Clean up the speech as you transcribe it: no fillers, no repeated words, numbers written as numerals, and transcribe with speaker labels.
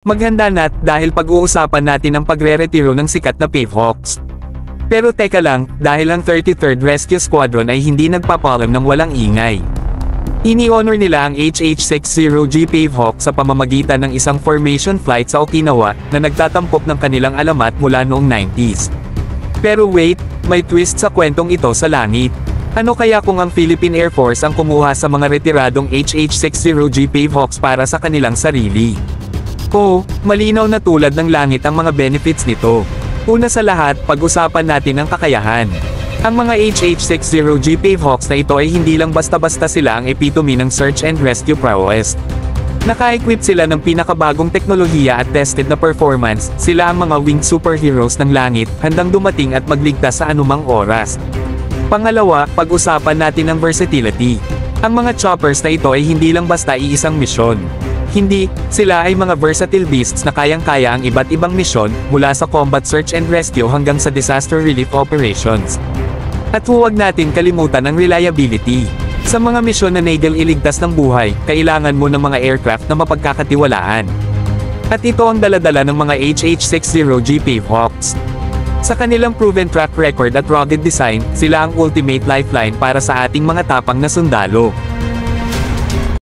Speaker 1: Maghanda na't dahil pag-uusapan natin ang pagre-retiro ng sikat na Pavehawks. Pero teka lang, dahil ang 33rd Rescue Squadron ay hindi nagpapalam ng walang ingay. Ini-honor nila ang HH-60G Pavehawk sa pamamagitan ng isang formation flight sa Okinawa na nagtatampok ng kanilang alamat mula noong 90s. Pero wait, may twist sa kwentong ito sa langit. Ano kaya kung ang Philippine Air Force ang kumuha sa mga retiradong HH-60G Pavehawks para sa kanilang sarili? Oo, malinaw na tulad ng langit ang mga benefits nito. Una sa lahat, pag-usapan natin ang kakayahan. Ang mga HH-60G Pavehawks na ito ay hindi lang basta-basta sila ang epitome ng search and rescue prowess. Naka-equip sila ng pinakabagong teknolohiya at tested na performance, sila ang mga winged superheroes ng langit, handang dumating at magligtas sa anumang oras. Pangalawa, pag-usapan natin ang versatility. Ang mga choppers na ito ay hindi lang basta iisang misyon. Hindi, sila ay mga versatile beasts na kayang-kaya ang iba't ibang misyon, mula sa combat search and rescue hanggang sa disaster relief operations. At huwag natin kalimutan ang reliability. Sa mga misyon na needle iligtas ng buhay, kailangan mo ng mga aircraft na mapagkakatiwalaan. At ito ang daladala ng mga HH-60G Pavehawks. Sa kanilang proven track record at rugged design, sila ang ultimate lifeline para sa ating mga tapang na sundalo.